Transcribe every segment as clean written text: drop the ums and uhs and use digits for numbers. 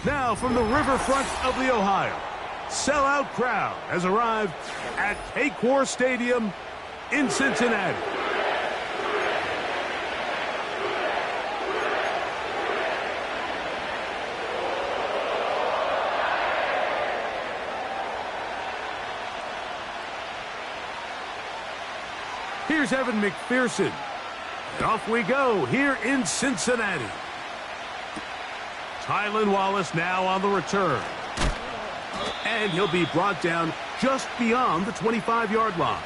Now from the riverfront of the Ohio, sellout crowd has arrived at Paycor Stadium in Cincinnati. Here's Evan McPherson. And off we go here in Cincinnati. Tylan Wallace now on the return. And he'll be brought down just beyond the 25-yard line.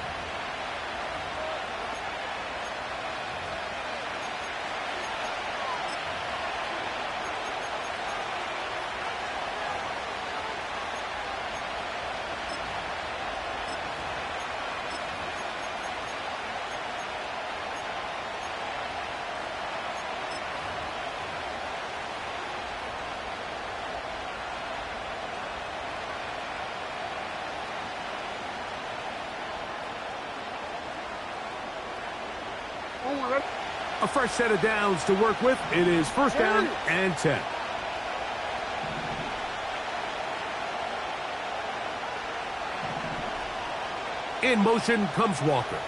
A fresh set of downs to work with. It is first down and 10. In motion comes Walker.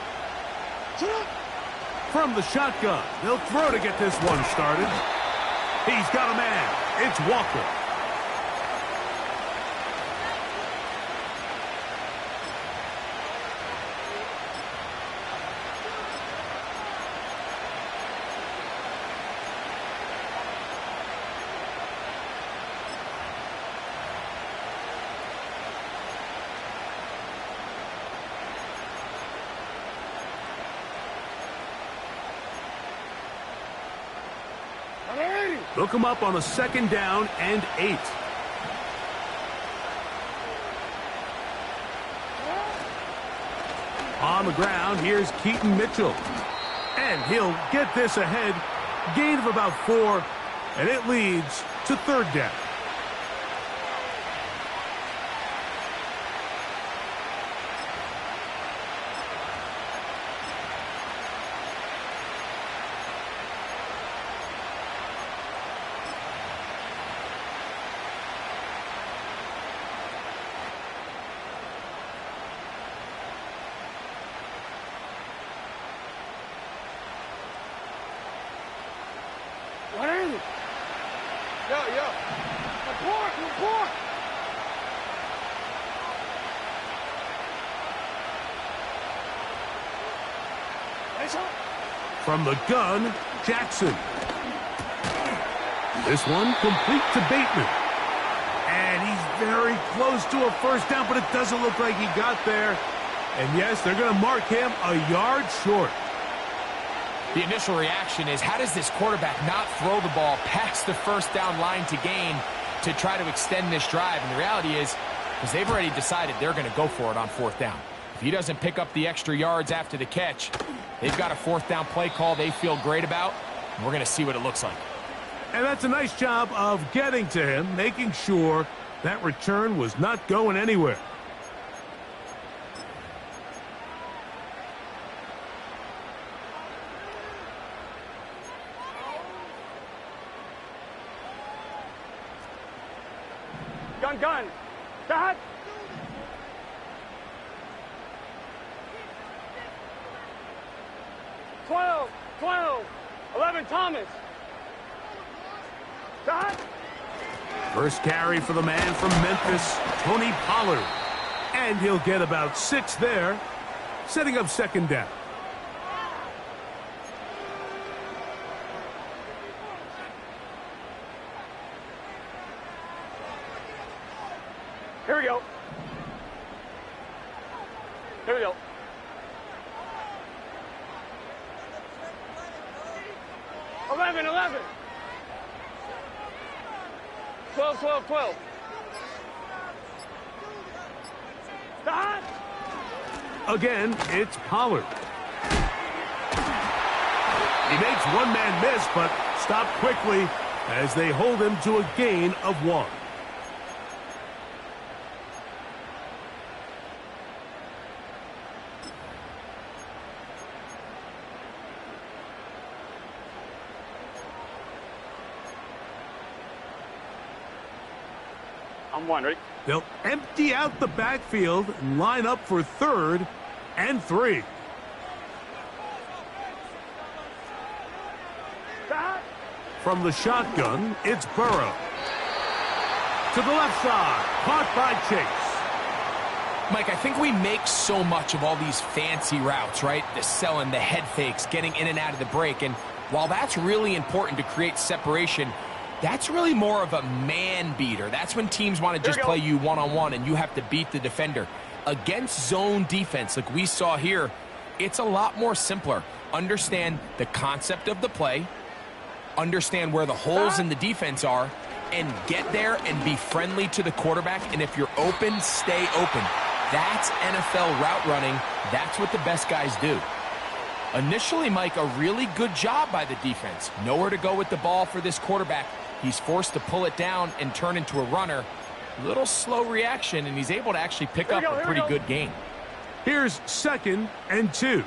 From the shotgun, they'll throw to get this one started. He's got a man. It's Walker. Look him up on a second down and 8. On the ground, here's Keaton Mitchell. And he'll get this ahead. Gain of about 4, and it leads to third down. From the gun, Jackson. This one complete to Bateman. And he's very close to a first down, but it doesn't look like he got there. And yes, they're going to mark him a yard short. The initial reaction is, how does this quarterback not throw the ball past the first down line to gain to try to extend this drive? And the reality is, because they've already decided they're going to go for it on fourth down. If he doesn't pick up the extra yards after the catch, they've got a fourth down play call they feel great about, and we're going to see what it looks like. And that's a nice job of getting to him, making sure that return was not going anywhere. Gun. Dad. Twelve. 11, Thomas. Dad. First carry for the man from Memphis, Tony Pollard. And he'll get about 6 there, setting up second down. Here we go. 11. 12. Stop! Again, it's Pollard. He makes one man miss, but stopped quickly as they hold him to a gain of 1. I'm one, ready? They'll empty out the backfield and line up for 3rd and 3. Stop! From the shotgun, it's Burrow. To the left side, caught by Chase. Mike, I think we make so much of all these fancy routes, right? The selling, the head fakes, getting in and out of the break. And while that's really important to create separation, that's really more of a man beater. That's when teams want to just play you one-on-one and you have to beat the defender. Against zone defense, like we saw here, it's a lot more simpler. Understand the concept of the play, understand where the holes in the defense are, and get there and be friendly to the quarterback. And if you're open, stay open. That's NFL route running. That's what the best guys do. Initially, Mike, a really good job by the defense. Nowhere to go with the ball for this quarterback. He's forced to pull it down and turn into a runner. Little slow reaction, and he's able to actually pick up a pretty good gain. Here's 2nd and 2.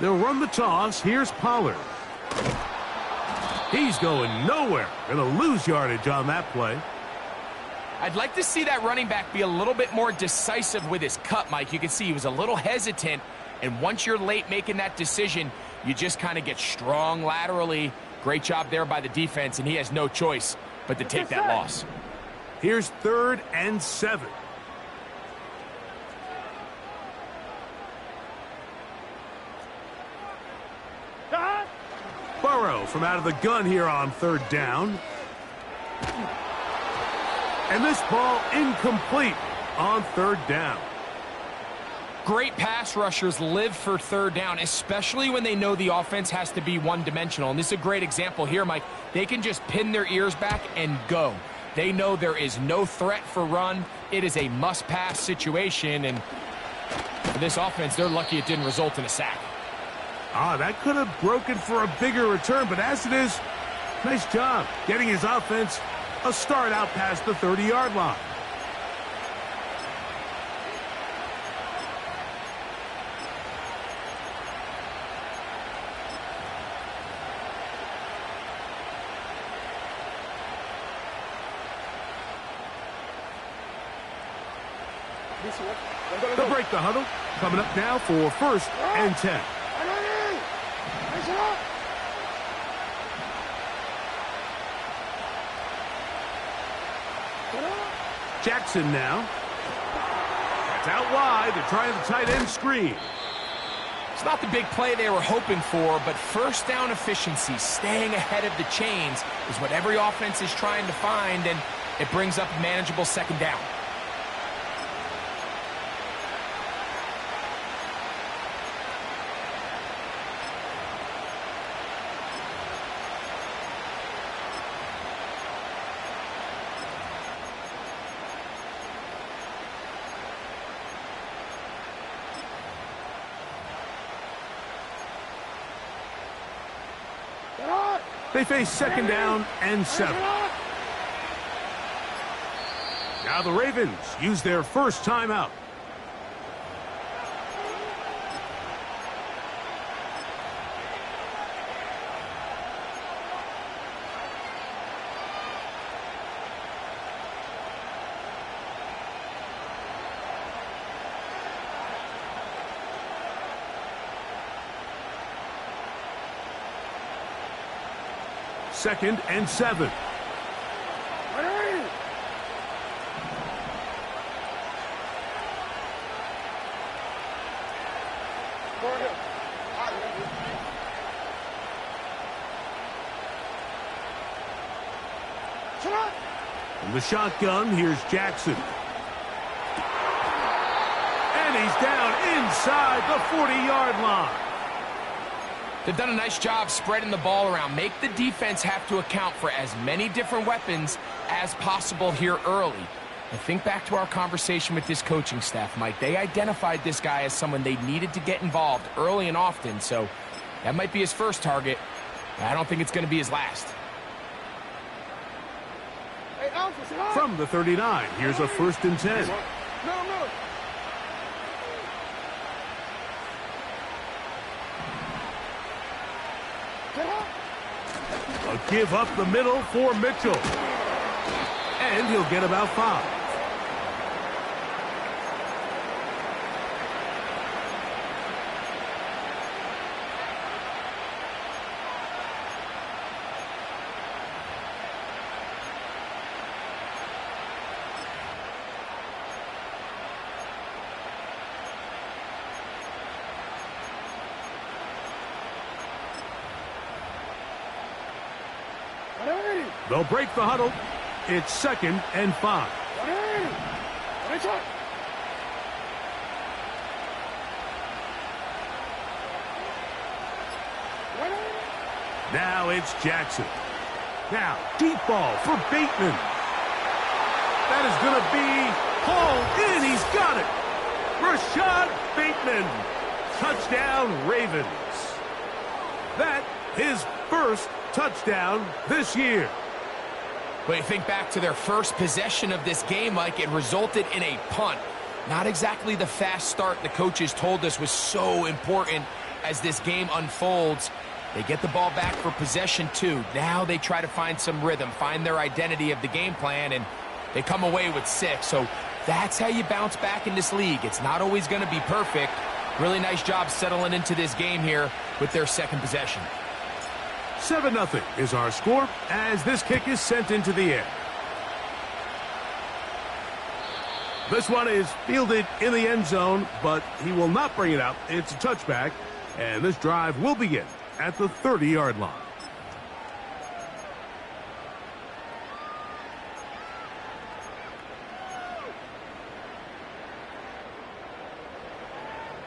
They'll run the toss. Here's Pollard. He's going nowhere. Going to lose yardage on that play. I'd like to see that running back be a little bit more decisive with his cut, Mike. You can see he was a little hesitant, and once you're late making that decision, you just kind of get strong laterally. Great job there by the defense, and he has no choice but to take that loss. Here's 3rd and 7. Burrow from out of the gun here on 3rd down. And this ball incomplete on 3rd down. Great pass rushers live for 3rd down, especially when they know the offense has to be one-dimensional. And this is a great example here, Mike. They can just pin their ears back and go. They know there is no threat for run. It is a must-pass situation, and for this offense, they're lucky it didn't result in a sack. That could have broken for a bigger return, but as it is, nice job getting his offense a start out past the 30-yard line. They'll break the huddle. Coming up now for 1st and 10. Jackson now. That's out wide. They're trying the tight end screen. It's not the big play they were hoping for, but 1st down efficiency, staying ahead of the chains, is what every offense is trying to find, and it brings up a manageable 2nd down. They face second down and 7. Now the Ravens use their first timeout. Second and 7. From the shotgun, here's Jackson. And he's down inside the 40-yard line. They've done a nice job spreading the ball around. Make the defense have to account for as many different weapons as possible here early. And think back to our conversation with this coaching staff, Mike. They identified this guy as someone they needed to get involved early and often. So that might be his first target. I don't think it's going to be his last. From the 39, here's a 1st and 10. A give up the middle for Mitchell. And he'll get about 5. They'll break the huddle. It's 2nd and 5. Now it's Jackson. Now, deep ball for Bateman. That is going to be hauled in. He's got it. Rashad Bateman. Touchdown, Ravens. That his first touchdown this year. But you think back to their first possession of this game, Mike, it resulted in a punt. Not exactly the fast start the coaches told us was so important as this game unfolds. They get the ball back for possession 2. Now they try to find some rhythm, find their identity of the game plan, and they come away with 6. So that's how you bounce back in this league. It's not always going to be perfect. Really nice job settling into this game here with their second possession. 7-0 is our score as this kick is sent into the air. This one is fielded in the end zone, but he will not bring it out. It's a touchback, and this drive will begin at the 30-yard line.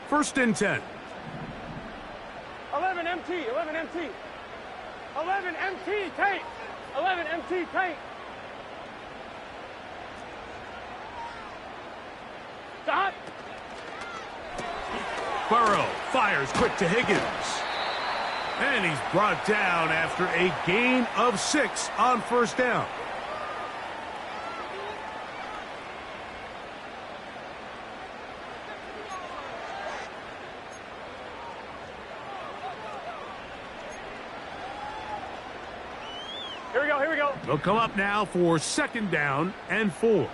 First and 10. 11 MT, 11 MT. 11 MT, tank. 11 MT, tank. Stop. Burrow fires quick to Higgins. And he's brought down after a gain of 6 on first down. Here we go. They'll come up now for 2nd down and 4.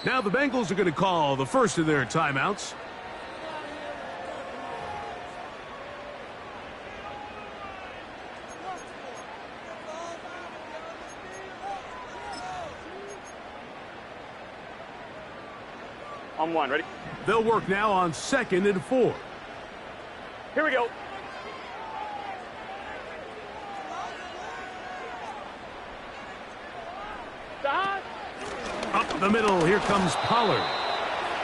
Now the Bengals are going to call the first of their timeouts. On 1, ready? They'll work now on 2nd and 4. Here we go. Stop. Up the middle, here comes Pollard.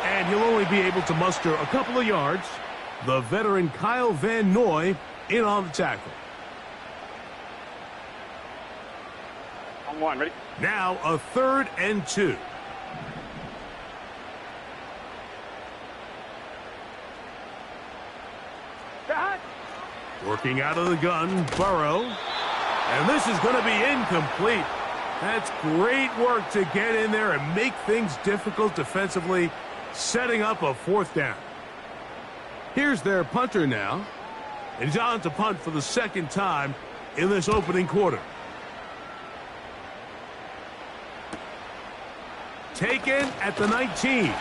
And he'll only be able to muster a couple of yards. The veteran Kyle Van Noy in on the tackle. On 1, ready? Now a 3rd and 2. Start. Working out of the gun, Burrow. And this is going to be incomplete. That's great work to get in there and make things difficult defensively, setting up a fourth down. Here's their punter now. And he's on to punt for the second time in this opening quarter. Taken at the 19. And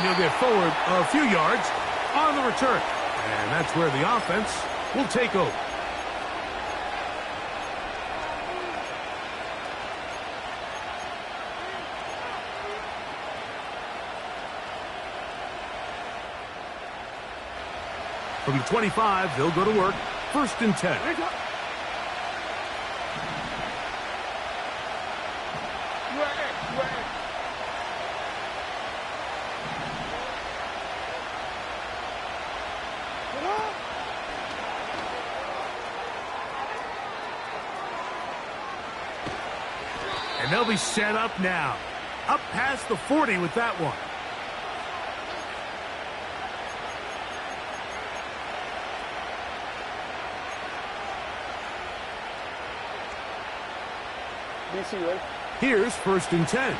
he'll get forward a few yards on the return. And that's where the offense will take over. From the 25, they'll go to work. 1st and 10. And they'll be set up now. Up past the 40 with that one. Here's 1st and 10.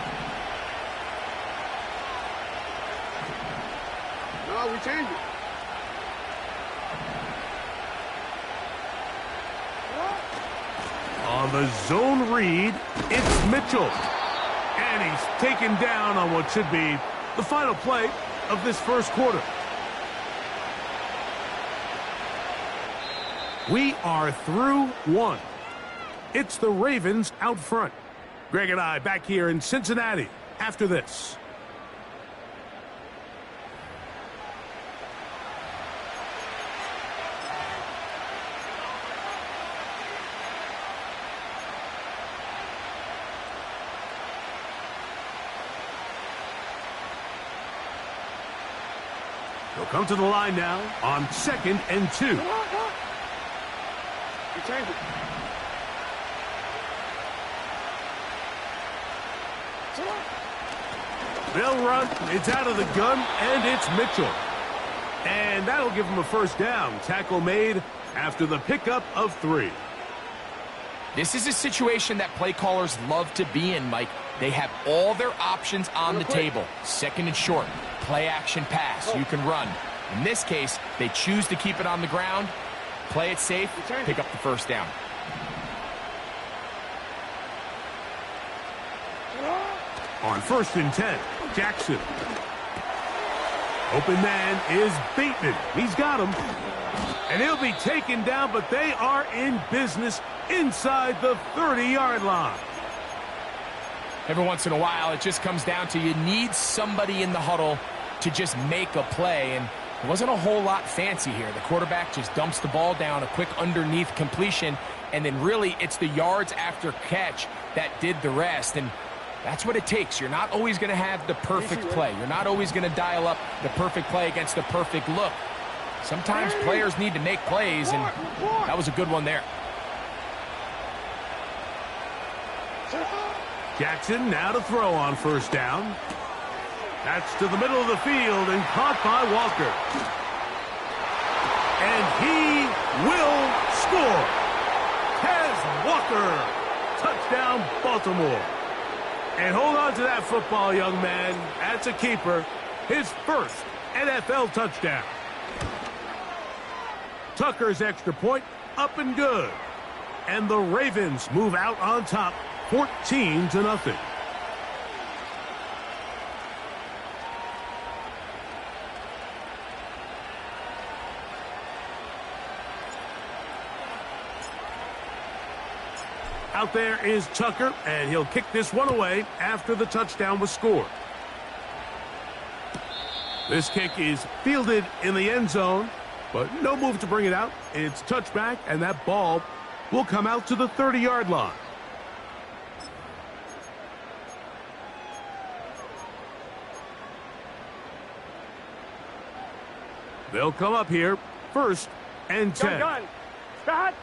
No, we changed it. On the zone read, it's Mitchell. And he's taken down on what should be the final play of this first quarter. We are through one. It's the Ravens out front. Greg and I back here in Cincinnati after this. They'll come to the line now on 2nd and 2. You changed it. They'll run. It's out of the gun, and it's Mitchell. And that'll give him a first down. Tackle made after the pickup of 3. This is a situation that play callers love to be in, Mike. They have all their options on the table. 2nd and short, play action pass. You can run. In this case, they choose to keep it on the ground, play it safe, pick up the first down. On 1st and 10, Jackson. Open man is Bateman. He's got him. And he'll be taken down, but they are in business inside the 30-yard line. Every once in a while, it just comes down to you need somebody in the huddle to just make a play. And it wasn't a whole lot fancy here. The quarterback just dumps the ball down, a quick underneath completion, and then really it's the yards after catch that did the rest. And that's what it takes. You're not always going to have the perfect play. You're not always going to dial up the perfect play against the perfect look. Sometimes players need to make plays, and that was a good one there. Jackson now to throw on 1st down. That's to the middle of the field and caught by Walker. And he will score. Tez Walker. Touchdown, Baltimore. And hold on to that football, young man. That's a keeper. His first NFL touchdown. Tucker's extra point up and good. And the Ravens move out on top 14-0. Out there is Tucker, and he'll kick this one away after the touchdown was scored. This kick is fielded in the end zone, but no move to bring it out. It's touchback, and that ball will come out to the 30-yard line. They'll come up here, 1st and 10. Gun. Start.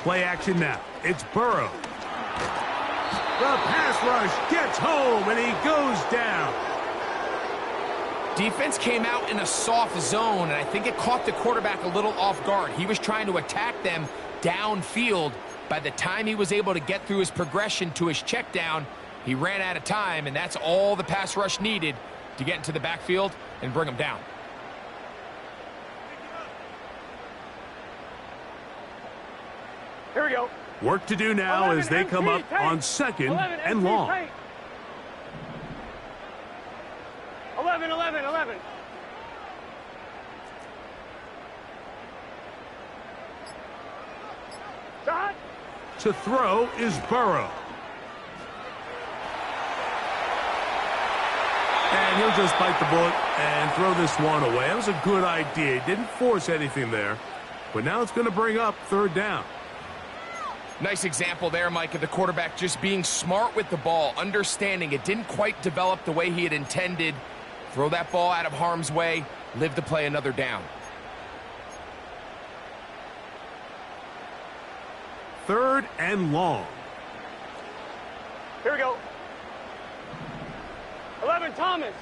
Play action now. It's Burrow. The pass rush gets home, and he goes down. Defense came out in a soft zone, and I think it caught the quarterback a little off guard. He was trying to attack them downfield. By the time he was able to get through his progression to his check down, he ran out of time, and that's all the pass rush needed to get into the backfield and bring him down. Here we go. Work to do now as they come up on second and long. 11, 11, 11. Shot. To throw is Burrow. And he'll just bite the bullet and throw this one away. That was a good idea. He didn't force anything there. But now it's going to bring up third down. Nice example there, Mike, of the quarterback just being smart with the ball, understanding it didn't quite develop the way he had intended. Throw that ball out of harm's way, live to play another down. Third and long. Here we go. 11, Thomas.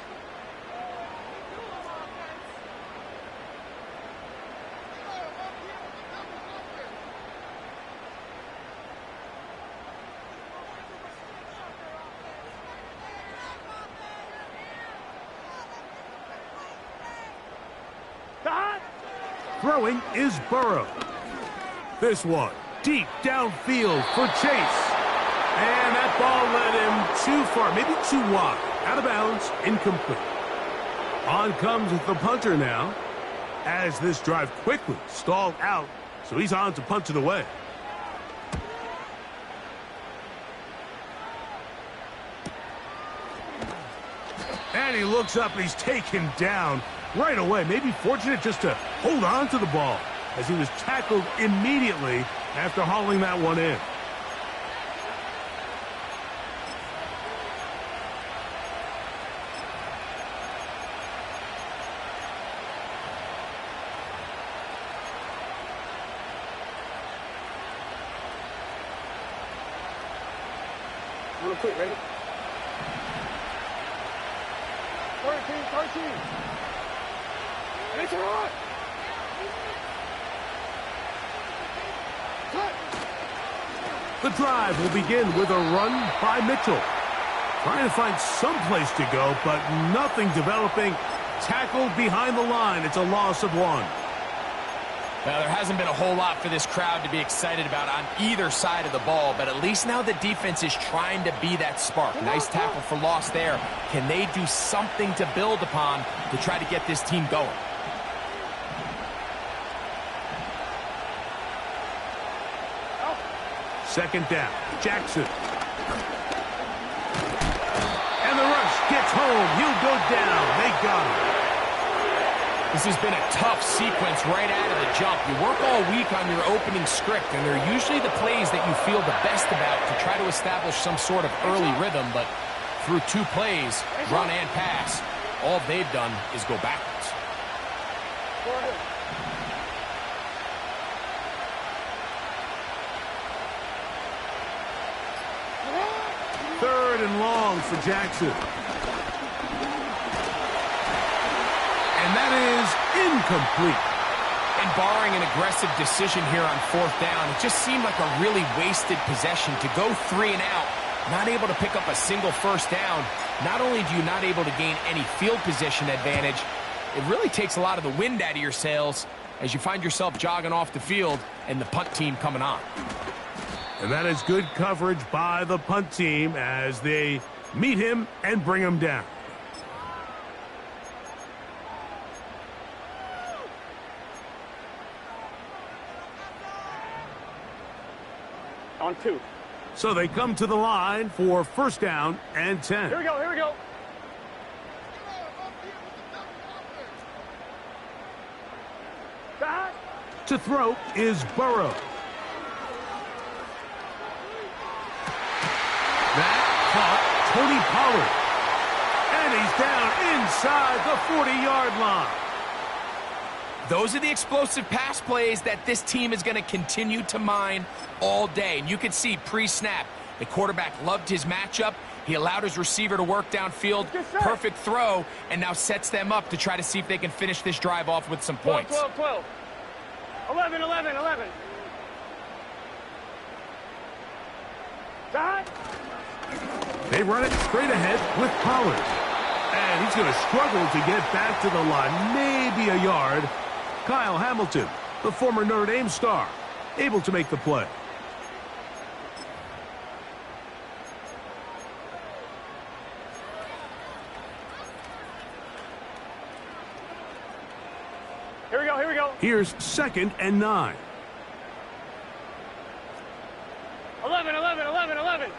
Throwing is Burrow. This one deep downfield for Chase. And that ball led him too far, maybe too wide. Out of bounds, incomplete. On comes the punter now as this drive quickly stalled out, so he's on to punch it away. And he looks up and he's taken down right away. Maybe fortunate just to hold on to the ball as he was tackled immediately after hauling that one in. Real quick, ready? 13. And it's a run. The drive will begin with a run by Mitchell. Trying to find some place to go, but nothing developing. Tackled behind the line. It's a loss of one. Now, there hasn't been a whole lot for this crowd to be excited about on either side of the ball, but at least now the defense is trying to be that spark. Nice tackle for loss there. Can they do something to build upon to try to get this team going? Second down, Jackson. And the rush gets home. He'll go down. They got him. This has been a tough sequence right out of the jump. You work all week on your opening script, and they're usually the plays that you feel the best about to try to establish some sort of early rhythm, but through two plays, run and pass, all they've done is go backwards. Third and long for Jackson. And that is incomplete. And barring an aggressive decision here on fourth down, it just seemed like a really wasted possession to go 3 and out, not able to pick up a single first down. Not only do you not able to gain any field position advantage, it really takes a lot of the wind out of your sails as you find yourself jogging off the field and the punt team coming on. And that is good coverage by the punt team as they meet him and bring him down. On 2. So they come to the line for first down and 10. Here we go. Shot. To throw is Burrow. That caught Tony Pollard. And he's down inside the 40-yard line. Those are the explosive pass plays that this team is going to continue to mine all day. And you can see pre-snap, The quarterback loved his matchup. He allowed his receiver to work downfield. Perfect throw, and now sets them up to try to see if they can finish this drive off with some points. 12, 12, 12. 11, 11, 11. Dot. They run it straight ahead with Pollard. And he's going to struggle to get back to the line, maybe a yard. Kyle Hamilton, the former Notre Dame star, able to make the play. Here we go, here we go. Here's 2nd and 9. 11, 11, 11, 11.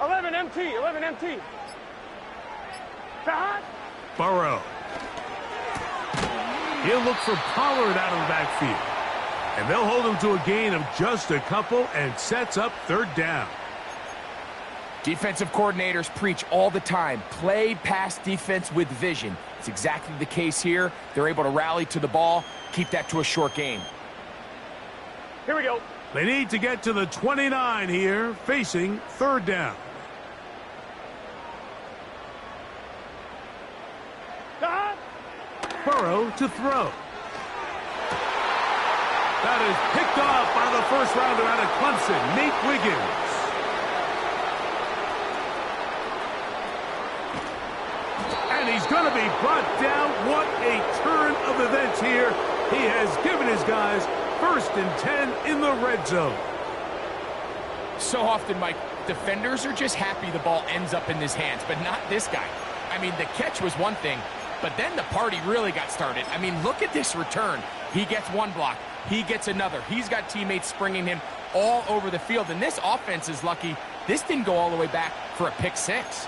11 MT, 11 MT. Dot. Burrow. He'll look for Pollard out of the backfield. And they'll hold him to a gain of just a couple and sets up 3rd down. Defensive coordinators preach all the time, play pass defense with vision. It's exactly the case here. They're able to rally to the ball, keep that to a short game. Here we go. They need to get to the 29 here, facing 3rd down. Dot. Burrow to throw. That is picked off by the first rounder out of Clemson, Nate Wiggins. And he's going to be brought down. What a turn of events here. He has given his guys 1st and 10 in the red zone. So often, Mike, defenders are just happy the ball ends up in his hands, but not this guy. I mean, the catch was one thing, but then the party really got started. I mean, look at this return. He gets one block. He gets another. He's got teammates springing him all over the field, and this offense is lucky this didn't go all the way back for a pick 6.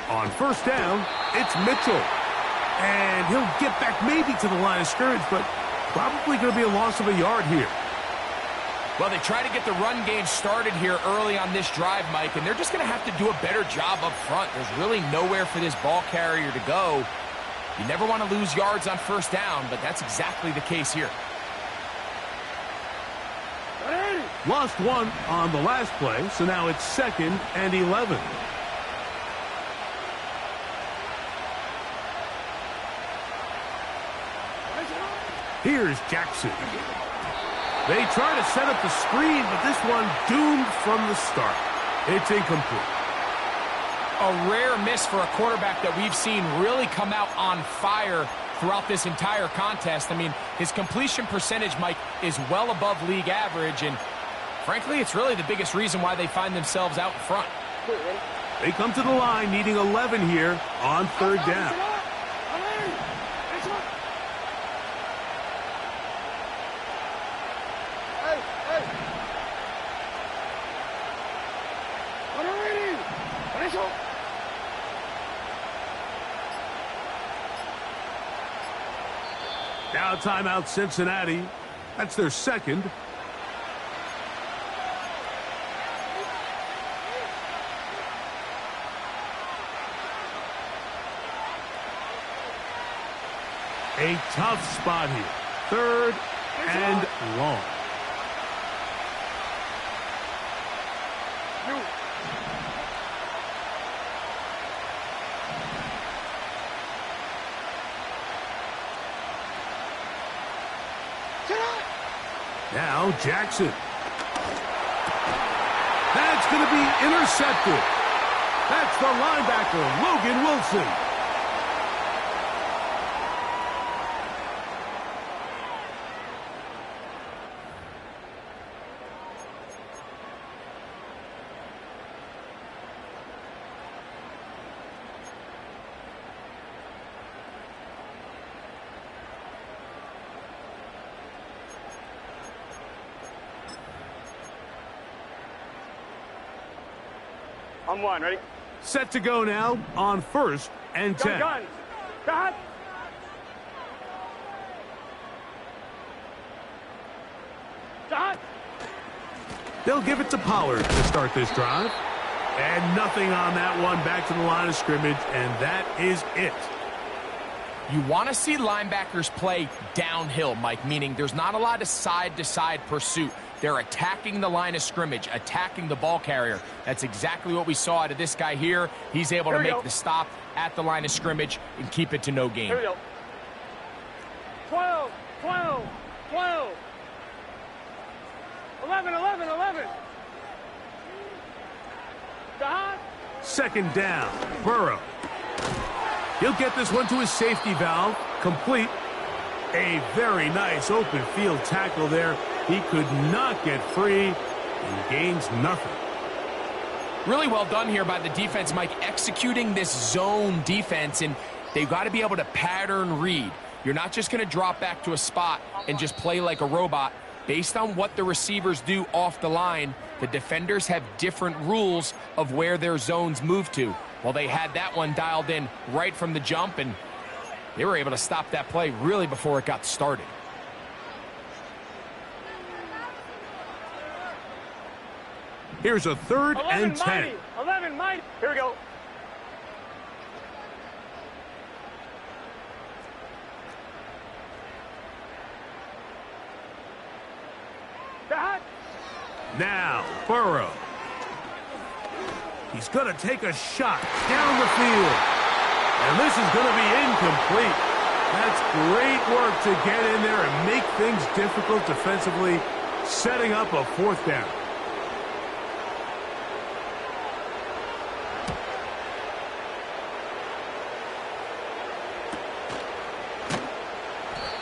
On 1st down, it's Mitchell. And he'll get back maybe to the line of scrimmage, but probably going to be a loss of a yard here. Well, they try to get the run game started here early on this drive, Mike, and they're just going to have to do a better job up front. There's really nowhere for this ball carrier to go. You never want to lose yards on 1st down, but that's exactly the case here. Lost one on the last play, so now it's 2nd and 11. Here's Jackson. They try to set up the screen, but this one doomed from the start. It's incomplete. A rare miss for a quarterback that we've seen really come out on fire throughout this entire contest. I mean, his completion percentage, Mike, is well above league average, and frankly, it's really the biggest reason why they find themselves out in front. They come to the line needing 11 here on 3rd down. Now timeout Cincinnati. That's their 2nd. A tough spot here. 3rd and long. Now Jackson. That's going to be intercepted. That's the linebacker, Logan Wilson. On one, ready? Set to go now on 1st and 10. Gun. Cut. Cut. They'll give it to Pollard to start this drive. And nothing on that one. Back to the line of scrimmage, and that is it. You want to see linebackers play downhill, Mike, meaning there's not a lot of side-to-side pursuit. They're attacking the line of scrimmage, attacking the ball carrier. That's exactly what we saw out of this guy here. He's able to make the stop at the line of scrimmage and keep it to no gain. Here we go. 12, 12, 12. 11, 11, 11. Cut. 2nd down. Burrow. He'll get this one to his safety valve. Complete. A very nice open field tackle there. He could not get free and gains nothing. Really well done here by the defense, Mike, executing this zone defense, and they've got to be able to pattern read. You're not just going to drop back to a spot and just play like a robot. Based on what the receivers do off the line, the defenders have different rules of where their zones move to. Well, they had that one dialed in right from the jump, and they were able to stop that play really before it got started. Here's a 3rd and 10. Mighty. 11, mighty. Here we go. Cut. Now, Burrow. He's going to take a shot down the field. And this is going to be incomplete. That's great work to get in there and make things difficult defensively, setting up a 4th down.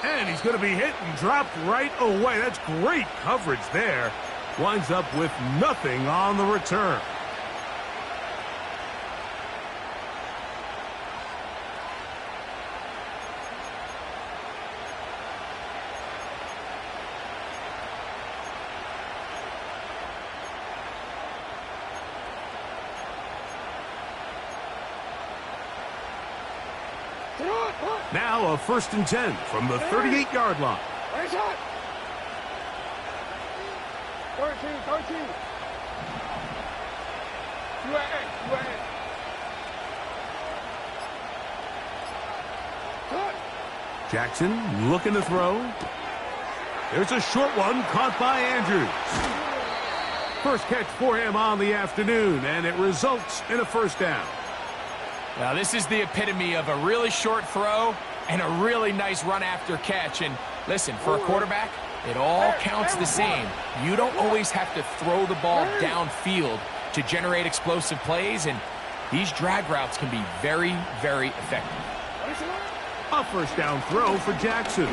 And he's going to be hit and dropped right away. That's great coverage there. Winds up with nothing on the return. Now a 1st and 10 from the 38-yard line. Where's that? 13, 13. Jackson looking to throw. There's a short one caught by Andrews. First catch for him on the afternoon, and it results in a 1st down. Now, this is the epitome of a really short throw and a really nice run after catch. And listen, for a quarterback, it all counts the same. You don't always have to throw the ball downfield to generate explosive plays, and these drag routes can be very, very effective. A 1st down throw for Jackson.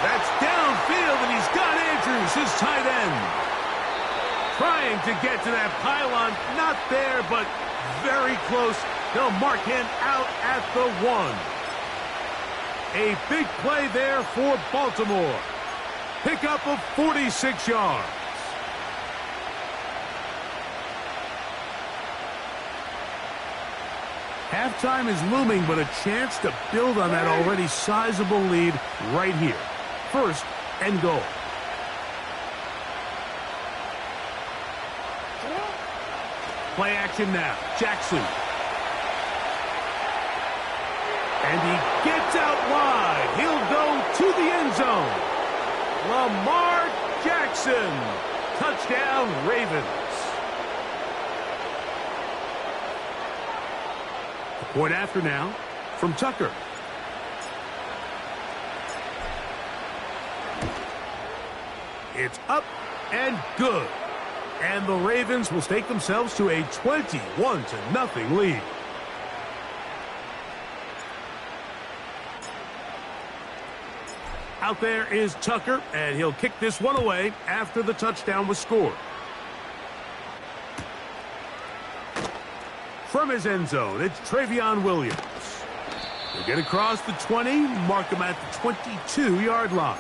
That's downfield, and he's got Andrews, his tight end. Trying to get to that pylon, not there, but very close. They'll mark him out at the 1. A big play there for Baltimore. Pickup of 46 yards. Halftime is looming, but a chance to build on that already sizable lead right here. 1st and goal. Play action now. Jackson. And he gets out wide. He'll go to the end zone. Lamar Jackson. Touchdown, Ravens. A point after now from Tucker. It's up and good. And the Ravens will stake themselves to a 21-0 lead. Out there is Tucker, and he'll kick this one away after the touchdown was scored. From his end zone, it's Travion Williams. He'll get across the 20, mark him at the 22-yard line.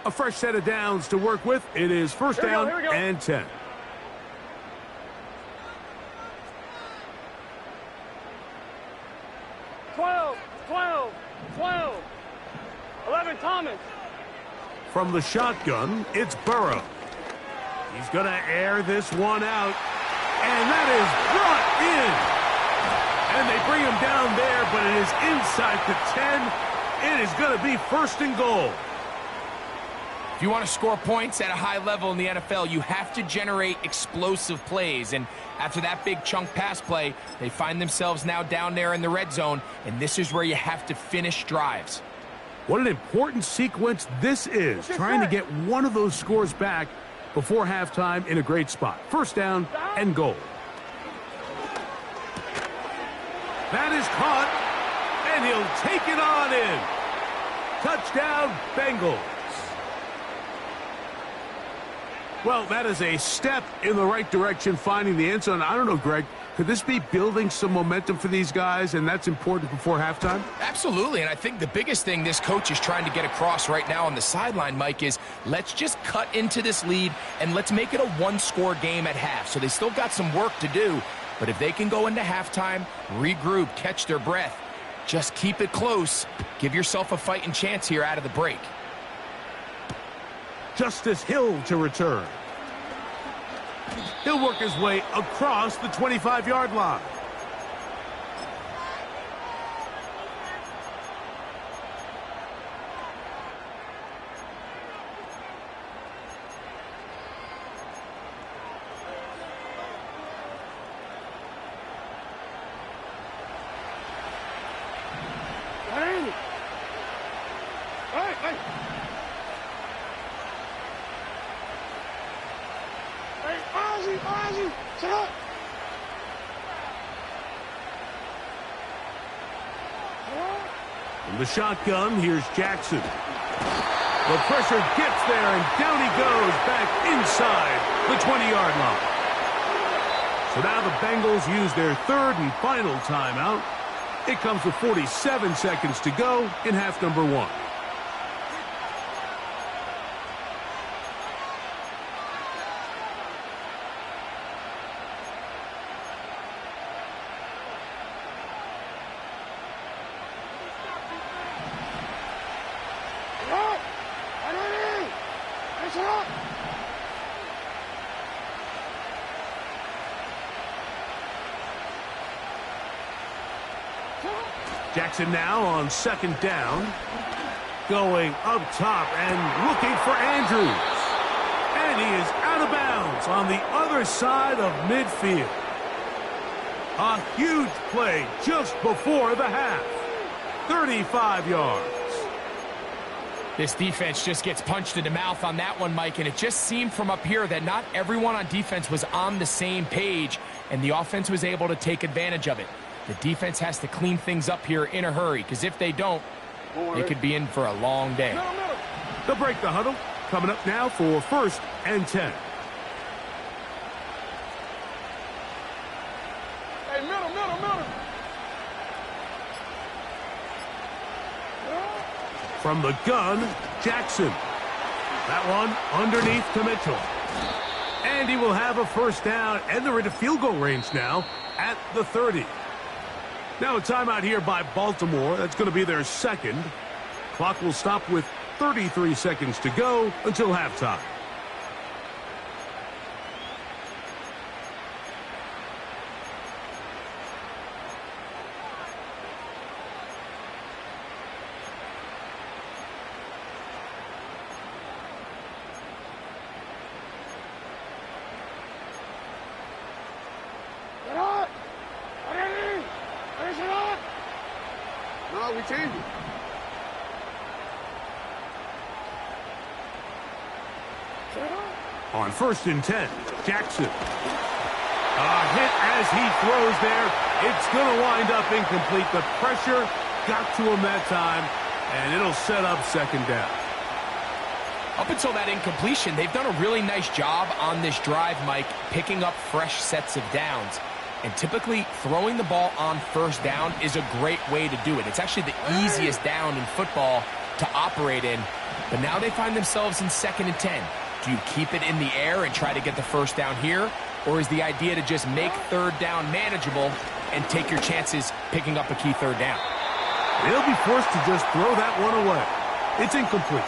A fresh set of downs to work with. It is first down and 10. Twelve. 11 Thomas. From the shotgun, it's Burrow. He's going to air this one out. And that is brought in. And they bring him down there, but it is inside the 10. It is going to be first and goal. If you want to score points at a high level in the NFL, you have to generate explosive plays. And after that big chunk pass play, they find themselves now down there in the red zone, and this is where you have to finish drives. What an important sequence this is, trying to get one of those scores back before halftime in a great spot. First down and goal. That is caught, and he'll take it on in. Touchdown, Bengals. Well, that is a step in the right direction, finding the end zone. I don't know, Greg, could this be building some momentum for these guys, and that's important before halftime? Absolutely, and I think the biggest thing this coach is trying to get across right now on the sideline, Mike, is let's just cut into this lead, and let's make it a one-score game at half. So they still got some work to do, but if they can go into halftime, regroup, catch their breath, just keep it close, give yourself a fighting chance here out of the break. Justice Hill to return. He'll work his way across the 25-yard line. From the shotgun, here's Jackson. The pressure gets there, and down he goes back inside the 20-yard line. So now the Bengals use their third and final timeout. It comes with 47 seconds to go in half number one. Jackson now on second down, going up top and looking for Andrews. And he is out of bounds on the other side of midfield. A huge play just before the half. 35 yards. This defense just gets punched in the mouth on that one, Mike, and it just seemed from up here that not everyone on defense was on the same page, and the offense was able to take advantage of it. The defense has to clean things up here in a hurry, because if they don't, they could be in for a long day. They'll break the huddle. Coming up now for first and 10. Hey, middle. From the gun, Jackson. That one underneath to Mitchell. And he will have a first down, and they're into field goal range now at the 30. Now a timeout here by Baltimore. That's going to be their second. Clock will stop with 33 seconds to go until halftime. No, we changed it. On first and 10, Jackson. A hit as he throws there. It's going to wind up incomplete. The pressure got to him that time, and it'll set up second down. Up until that incompletion, they've done a really nice job on this drive, Mike, picking up fresh sets of downs. And typically, throwing the ball on first down is a great way to do it. It's actually the easiest down in football to operate in. But now they find themselves in 2nd and 10. Do you keep it in the air and try to get the first down here? Or is the idea to just make 3rd down manageable and take your chances picking up a key 3rd down? They'll be forced to just throw that one away. It's incomplete.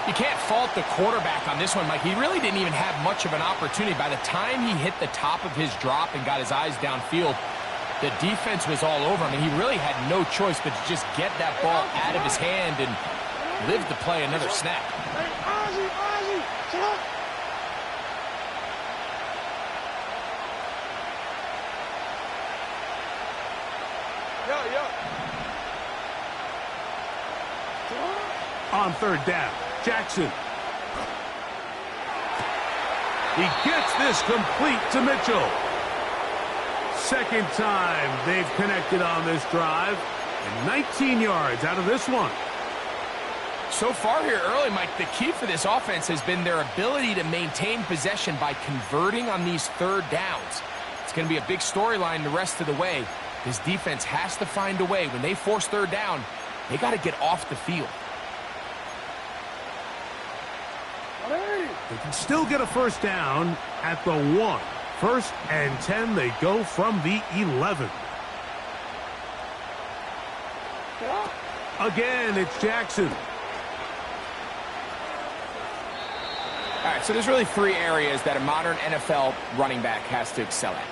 You can't fault the quarterback on this one, Mike. He really didn't even have much of an opportunity. By the time he hit the top of his drop and got his eyes downfield, the defense was all over him, and he really had no choice but to just get that ball out of his hand and live to play another snap. On 3rd down, Jackson. He gets this complete to Mitchell. 2nd time they've connected on this drive, and 19 yards out of this one. So far here early, Mike, the key for this offense has been their ability to maintain possession by converting on these 3rd downs. It's going to be a big storyline the rest of the way. This defense has to find a way. When they force 3rd down, they got to get off the field. They can still get a first down at the 1. 1st and 10, they go from the 11. Again, it's Jackson. All right, so there's really 3 areas that a modern NFL running back has to excel at.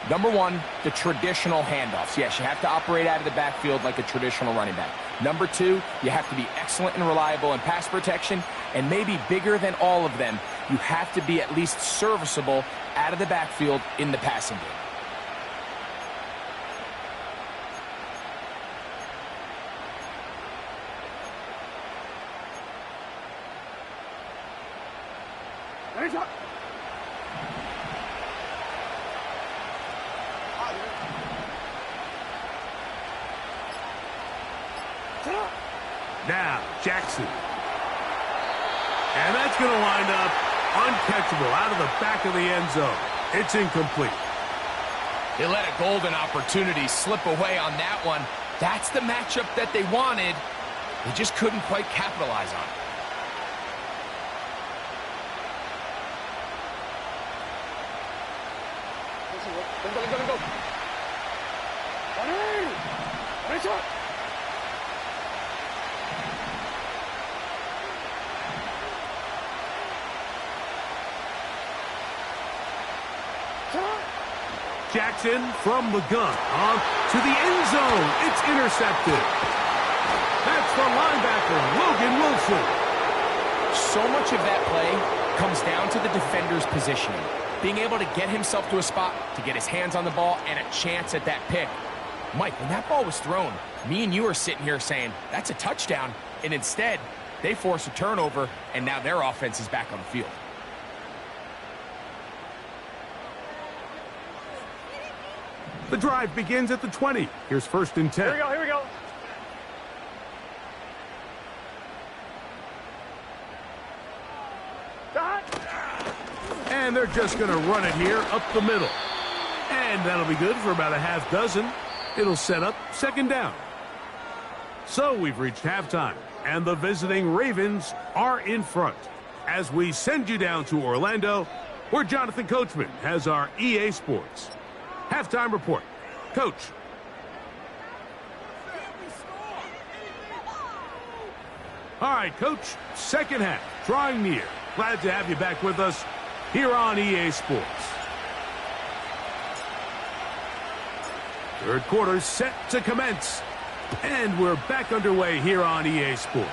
Number 1, the traditional handoffs. Yes, you have to operate out of the backfield like a traditional running back. Number 2, you have to be excellent and reliable in pass protection. And maybe bigger than all of them, you have to be at least serviceable out of the backfield in the passing game. Now, Jackson. And that's going to wind up uncatchable out of the back of the end zone. It's incomplete. They let a golden opportunity slip away on that one. That's the matchup that they wanted. They just couldn't quite capitalize on it. Jackson from the gun on to the end zone. It's intercepted. That's the linebacker, Logan Wilson. So much of that play comes down to the defender's positioning. Being able to get himself to a spot, to get his hands on the ball, and a chance at that pick. Mike, when that ball was thrown, me and you are sitting here saying, that's a touchdown. And instead, they force a turnover, and now their offense is back on the field. The drive begins at the 20. Here's 1st and 10. Here we go. And they're just going to run it here up the middle. And that'll be good for about a half dozen. It'll set up 2nd down. So we've reached halftime, and the visiting Ravens are in front. As we send you down to Orlando, where Jonathan Coachman has our EA Sports halftime report. Coach. All right, Coach, 2nd half, drawing near. Glad to have you back with us here on EA Sports. 3rd quarter set to commence. And we're back underway here on EA Sports.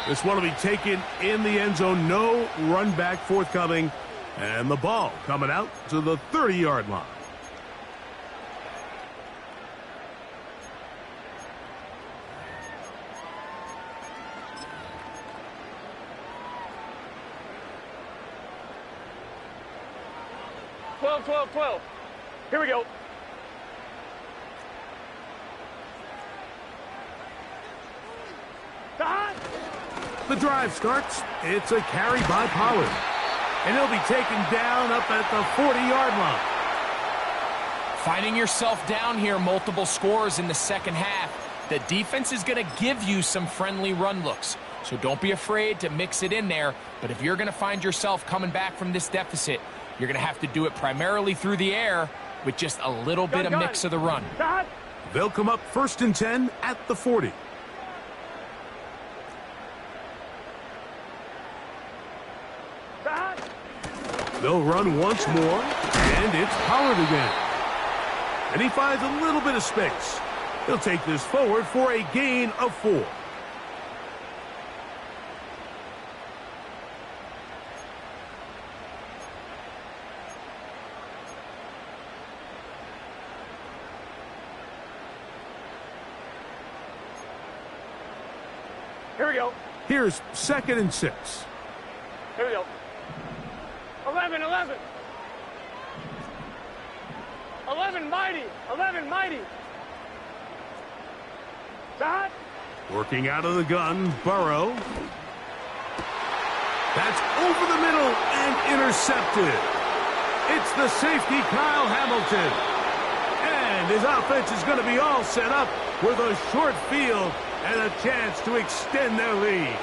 This one will be taken in the end zone. No run back forthcoming. And the ball coming out to the 30-yard line. Twelve. Here we go. The drive starts. It's a carry by Pollard. And he'll be taken down up at the 40-yard line. Finding yourself down here, multiple scores in the 2nd half. The defense is going to give you some friendly run looks, so don't be afraid to mix it in there. But if you're going to find yourself coming back from this deficit, you're going to have to do it primarily through the air with just a little bit of mix of the run. They'll come up 1st and 10 at the 40. They'll run once more, and it's Pollard again. And he finds a little bit of space. He'll take this forward for a gain of 4. Here we go. Here's 2nd and 6. Here we go. 11, 11. 11 mighty. 11 mighty. Dot. Working out of the gun, Burrow. That's over the middle and intercepted. It's the safety, Kyle Hamilton. And his offense is going to be all set up with a short field and a chance to extend their lead.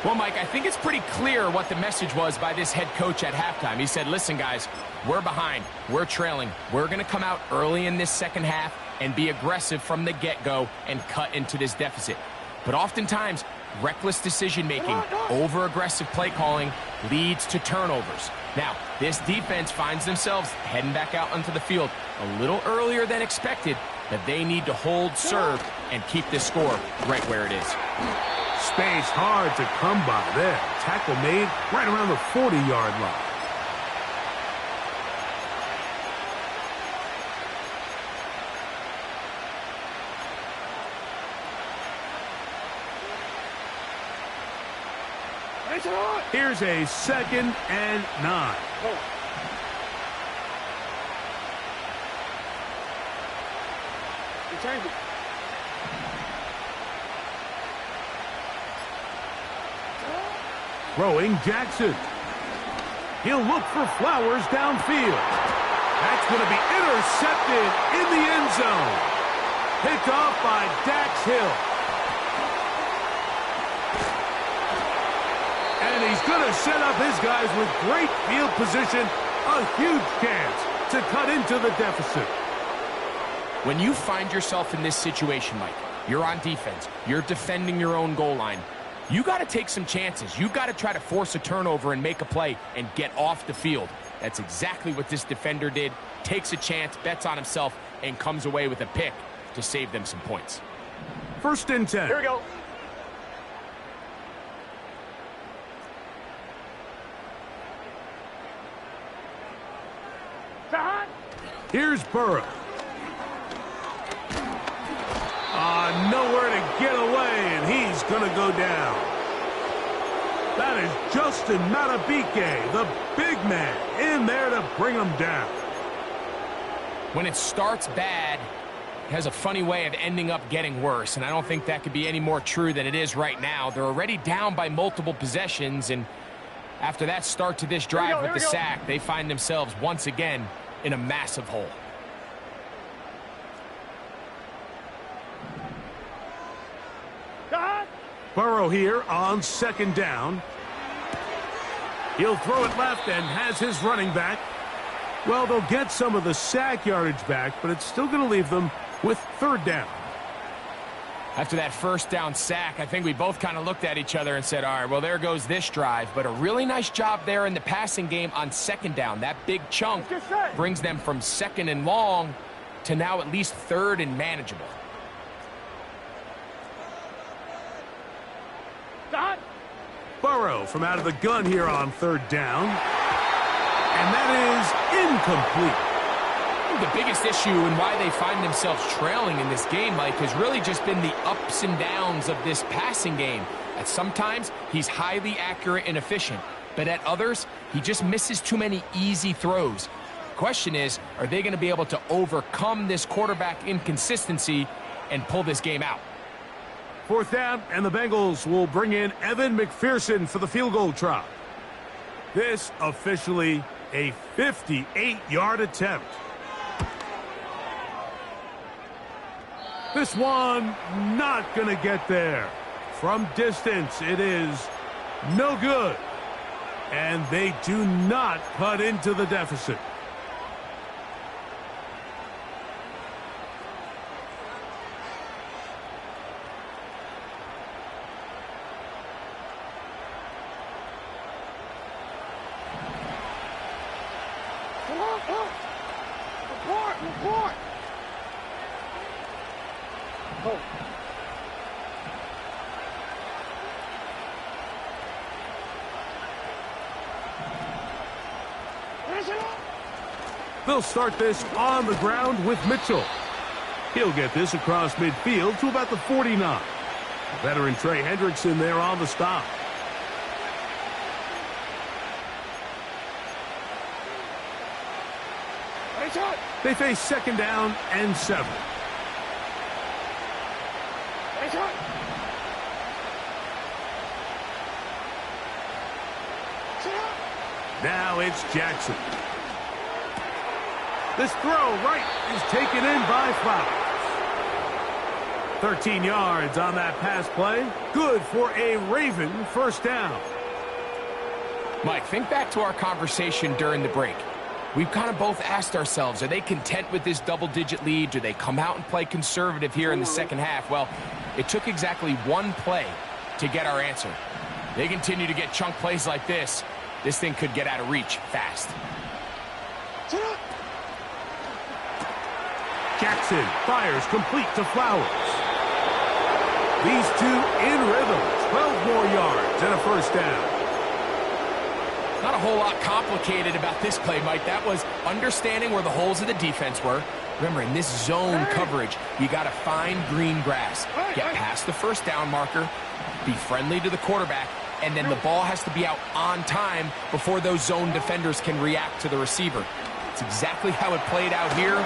Well, Mike, I think it's pretty clear what the message was by this head coach at halftime. He said, listen, guys, we're behind. We're trailing. We're going to come out early in this second half and be aggressive from the get-go and cut into this deficit. But oftentimes, reckless decision-making, over-aggressive play calling leads to turnovers. Now, this defense finds themselves heading back out onto the field a little earlier than expected, but they need to hold serve and keep this score right where it is. Space hard to come by there. Tackle made right around the 40-yard line. Here's a 2nd and 9. Change it. Throwing Jackson. He'll look for Flowers downfield. That's going to be intercepted in the end zone. Picked off by Dax Hill. And he's going to set up his guys with great field position. A huge chance to cut into the deficit. When you find yourself in this situation, Mike, you're on defense, you're defending your own goal line, you got to take some chances. You got to try to force a turnover and make a play and get off the field. That's exactly what this defender did. Takes a chance, bets on himself, and comes away with a pick to save them some points. 1st and 10. Here we go. Here's Burrow. Nowhere to get away, and he's going to go down. That is Justin Matabike, the big man, in there to bring him down. When it starts bad, it has a funny way of ending up getting worse, and I don't think that could be any more true than it is right now. They're already down by multiple possessions, and after that start to this drive with the sack, they find themselves once again in a massive hole. Burrow here on 2nd down. He'll throw it left and has his running back. Well, they'll get some of the sack yardage back, but it's still going to leave them with 3rd down. After that 1st down sack, I think we both kind of looked at each other and said, all right, well, there goes this drive. But a really nice job there in the passing game on 2nd down. That big chunk brings them from 2nd and long to now at least 3rd and manageable. Burrow from out of the gun here on 3rd down. And that is incomplete. The biggest issue and why they find themselves trailing in this game, Mike, has really just been the ups and downs of this passing game. At sometimes, he's highly accurate and efficient, but at others, he just misses too many easy throws. The question is, are they going to be able to overcome this quarterback inconsistency and pull this game out? 4th down, and the Bengals will bring in Evan McPherson for the field goal try. This officially a 58-yard attempt. This one not going to get there. From distance, it is no good. And they do not cut into the deficit. Report! Oh. They'll start this on the ground with Mitchell. He'll get this across midfield to about the 49. Veteran Trey Hendrickson there on the stop. They face second down and 7. Now it's Jackson. This throw right is taken in by Flowers. 13 yards on that pass play. Good for a Raven first down. Mike, think back to our conversation during the break. We've kind of both asked ourselves, are they content with this double-digit lead? Do they come out and play conservative here in the second half? Well, it took exactly one play to get our answer. They continue to get chunk plays like this. This thing could get out of reach fast. Jackson fires complete to Flowers. These two in rhythm. 12 more yards and a first down. Not a whole lot complicated about this play, Mike. That was understanding where the holes of the defense were. Remember, in this zone coverage, you got to find green grass. Get past the first down marker, be friendly to the quarterback, and then the ball has to be out on time before those zone defenders can react to the receiver. It's exactly how it played out here.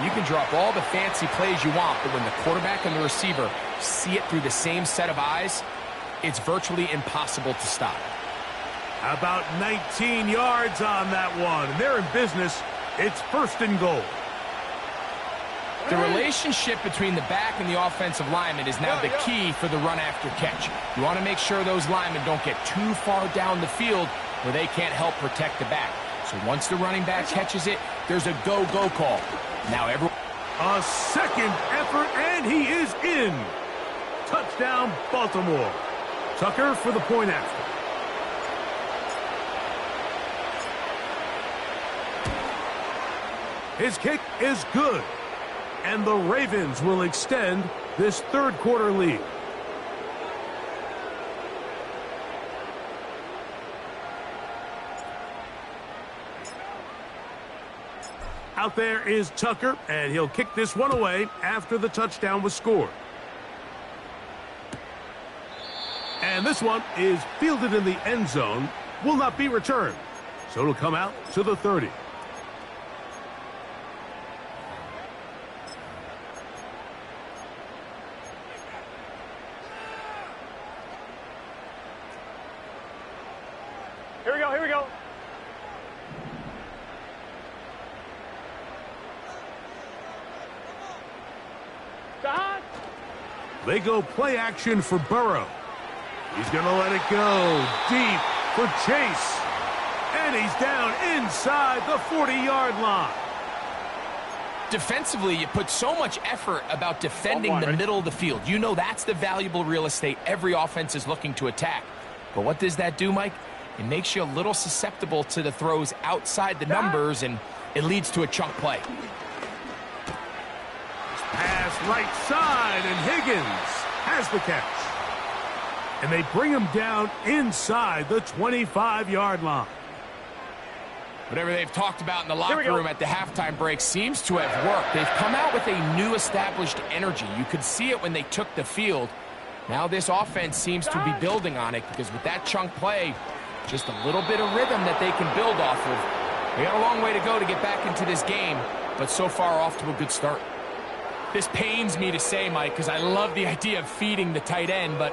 You can drop all the fancy plays you want, but when the quarterback and the receiver see it through the same set of eyes, it's virtually impossible to stop. About 19 yards on that one. They're in business. It's first and goal. The relationship between the back and the offensive lineman is now the key for the run after catch. You want to make sure those linemen don't get too far down the field where they can't help protect the back. So once the running back catches it, there's a go-go call. Now a second effort, and he is in. Touchdown, Baltimore. Tucker for the point after. His kick is good. And the Ravens will extend this third quarter lead. Out there is Tucker, and he'll kick this one away after the touchdown was scored. And this one is fielded in the end zone, will not be returned. So it'll come out to the 30. Here we go. They go play action for Burrow. He's going to let it go deep for Chase. And he's down inside the 40-yard line. Defensively, you put so much effort about defending the middle of the field. You know that's the valuable real estate every offense is looking to attack. But what does that do, Mike? It makes you a little susceptible to the throws outside the numbers, and it leads to a chunk play. Pass right side, and Higgins has the catch. And they bring him down inside the 25-yard line. Whatever they've talked about in the locker room at the halftime break seems to have worked. They've come out with a new established energy. You could see it when they took the field. Now this offense seems to be building on it, because with that chunk play, just a little bit of rhythm that they can build off of. They got a long way to go to get back into this game, but so far off to a good start. This pains me to say, Mike, because I love the idea of feeding the tight end, but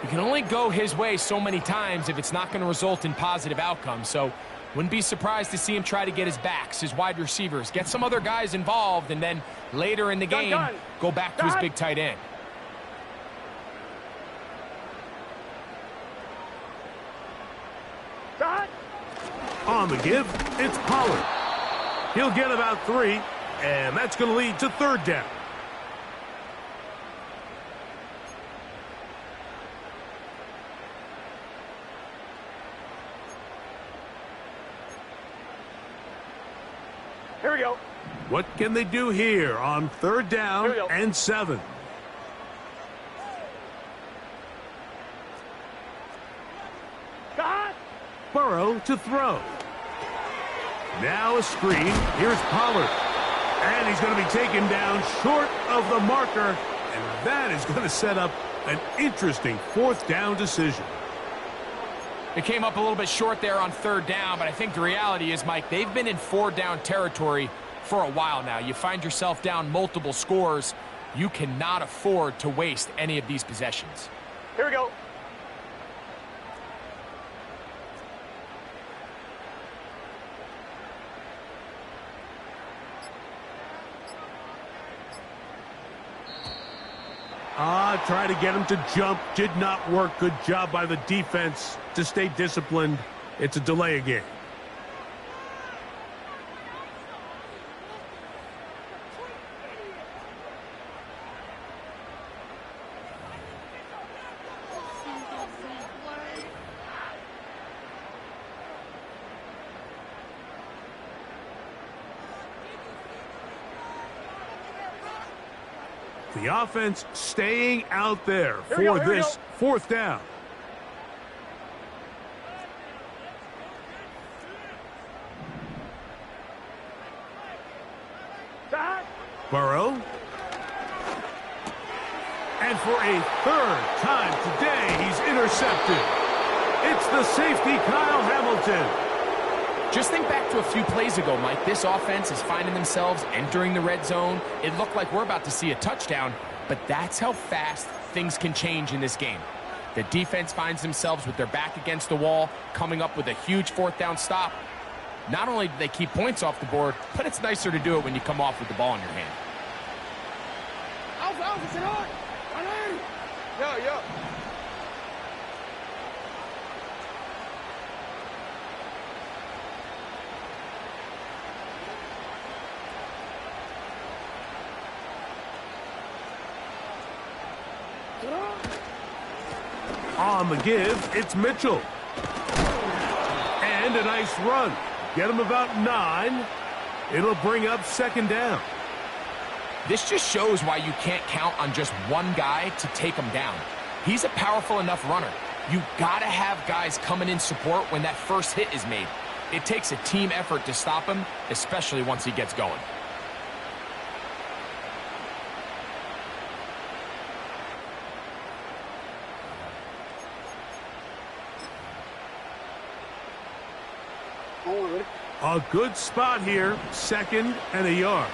you can only go his way so many times if it's not going to result in positive outcomes. So Wouldn't be surprised to see him try to get his backs, his wide receivers, get some other guys involved, and then later in the game, go back to his big tight end. On the give, it's Pollard. He'll get about 3, and that's going to lead to 3rd down. Here we go. What can they do here on 3rd down and 7? Burrow to throw. Now a screen. Here's Pollard. And he's going to be taken down short of the marker. And that is going to set up an interesting 4th down decision. It came up a little bit short there on 3rd down, but I think the reality is, Mike, they've been in 4-down territory for a while now. You find yourself down multiple scores. You cannot afford to waste any of these possessions. Here we go. Try to get him to jump. Did not work. Good job by the defense to stay disciplined. It's a delay game. The offense staying out there for this 4th down. Burrow. And for a 3rd time today, he's intercepted. It's the safety, Kyle Hamilton. Just think back to a few plays ago, Mike. This offense is finding themselves entering the red zone. It looked like we're about to see a touchdown, but that's how fast things can change in this game. The defense finds themselves with their back against the wall, coming up with a huge 4th down stop. Not only do they keep points off the board, but it's nicer to do it when you come off with the ball in your hand. Yeah. On the give, it's Mitchell. And a nice run. Get him about 9. It'll bring up 2nd down. This just shows why you can't count on just one guy to take him down. He's a powerful enough runner. You got to have guys coming in support when that first hit is made. It takes a team effort to stop him, especially once he gets going. A good spot here, 2nd and a yard.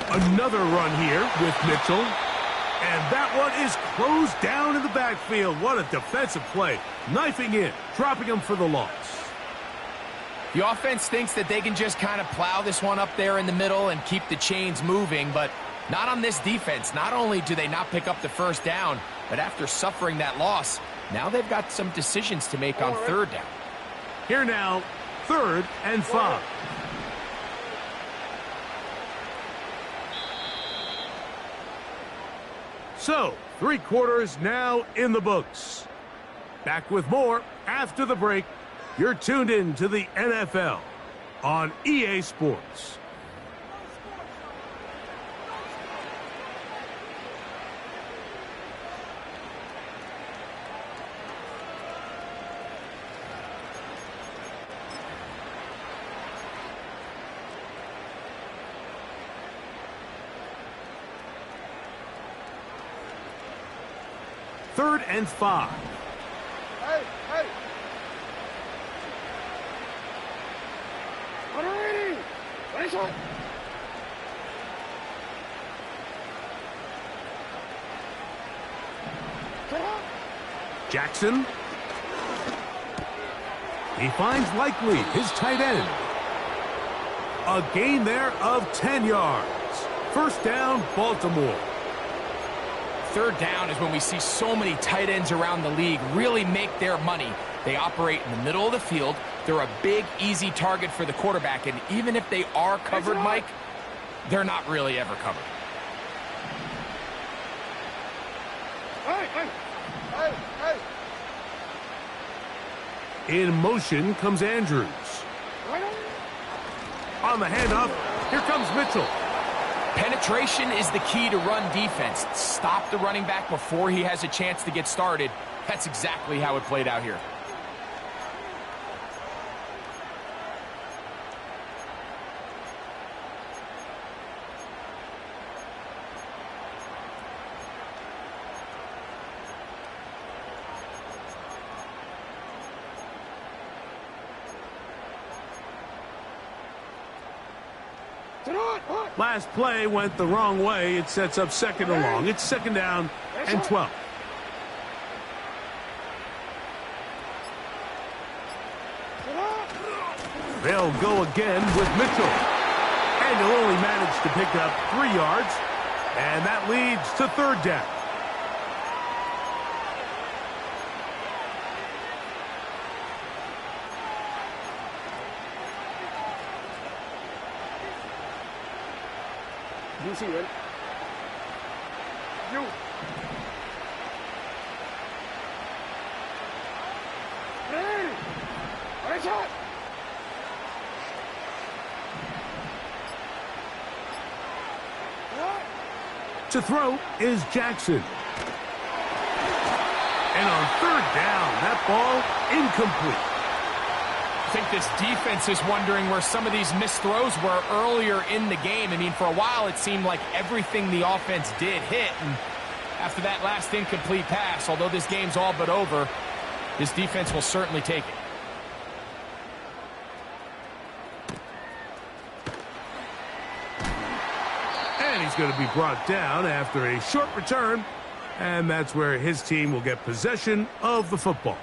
Another run here with Mitchell. And that one is closed down in the backfield. What a defensive play. Knifing in, dropping him for the loss. The offense thinks that they can just kind of plow this one up there in the middle and keep the chains moving, but not on this defense. Not only do they not pick up the 1st down, but after suffering that loss, now they've got some decisions to make on 3rd down. Here now, 3rd and 5. So, 3 quarters now in the books. Back with more after the break. You're tuned in to the NFL on EA Sports. Third and 5. Hey. Jackson. He finds Likely, his tight end. A gain there of 10 yards. First down, Baltimore. Third down is when we see so many tight ends around the league really make their money. They operate in the middle of the field. They're a big, easy target for the quarterback. And even if they are covered, Mike, they're not really ever covered. In motion comes Andrews. On the handoff, here comes Mitchell. Penetration is the key to run defense. Stop the running back before he has a chance to get started. That's exactly how it played out here. Last play went the wrong way. It sets up second and long. It's second down and 12. They'll go again with Mitchell. And he'll only manage to pick up 3 yards. And that leads to third down. You see it. You. Hey! Right shot! To throw is Jackson. And on third down, that ball incomplete. I think this defense is wondering where some of these missed throws were earlier in the game. I mean, for a while, it seemed like everything the offense did hit. And after that last incomplete pass, although this game's all but over, this defense will certainly take it. And he's going to be brought down after a short return. And that's where his team will get possession of the football.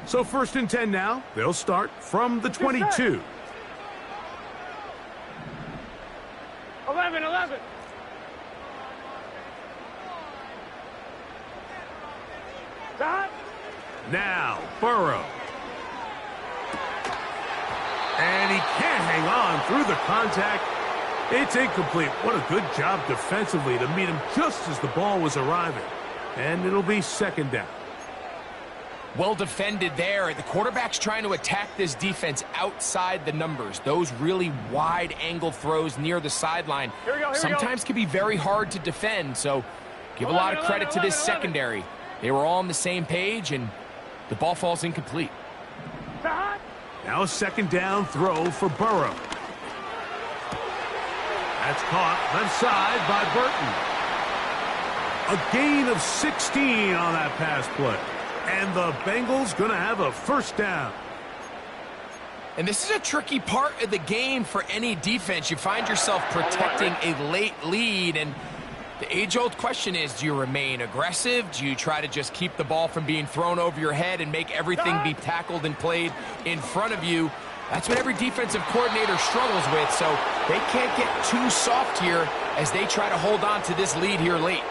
So first and 10 now. They'll start from the 22. 11. Now, Burrow. And he can't hang on through the contact. It's incomplete. What a good job defensively to meet him just as the ball was arriving. And it'll be second down. Well defended there. The quarterback's trying to attack this defense outside the numbers. Those really wide angle throws near the sideline sometimes can be very hard to defend. So give a lot of credit to this secondary. They were all on the same page, and the ball falls incomplete. Now a second down throw for Burrow. That's caught left side by Burton. A gain of 16 on that pass play. And the Bengals going to have a first down. And this is a tricky part of the game for any defense. You find yourself protecting a late lead, and the age-old question is, do you remain aggressive? Do you try to just keep the ball from being thrown over your head and make everything be tackled and played in front of you? That's what every defensive coordinator struggles with, so they can't get too soft here as they try to hold on to this lead here late.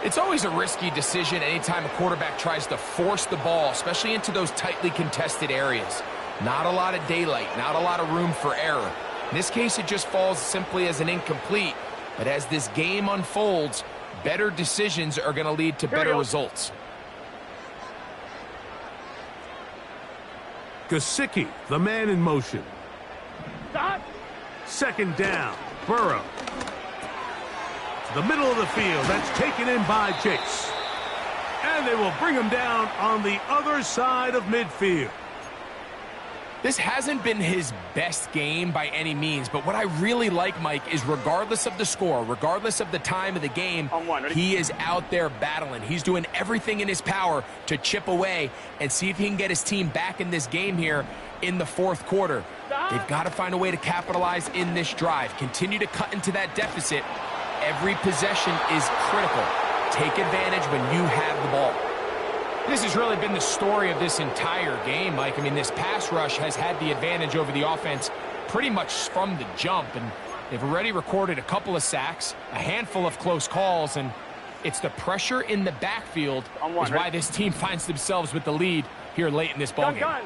It's always a risky decision anytime a quarterback tries to force the ball, especially into those tightly contested areas. Not a lot of daylight, not a lot of room for error. In this case, it just falls simply as an incomplete. But as this game unfolds, better decisions are going to lead to better results. Gesicki, the man in motion. Second down, Burrow. The middle of the field, that's taken in by Chase. And they will bring him down on the other side of midfield. This hasn't been his best game by any means, but what I really like, Mike, is regardless of the score, regardless of the time of the game, he is out there battling. He's doing everything in his power to chip away and see if he can get his team back in this game here in the fourth quarter. They've got to find a way to capitalize in this drive. Continue to cut into that deficit. Every possession is critical. Take advantage when you have the ball. This has really been the story of this entire game, Mike. I mean, this pass rush has had the advantage over the offense pretty much from the jump, and they've already recorded a couple of sacks, a handful of close calls, and it's the pressure in the backfield is why this team finds themselves with the lead here late in this ballgame.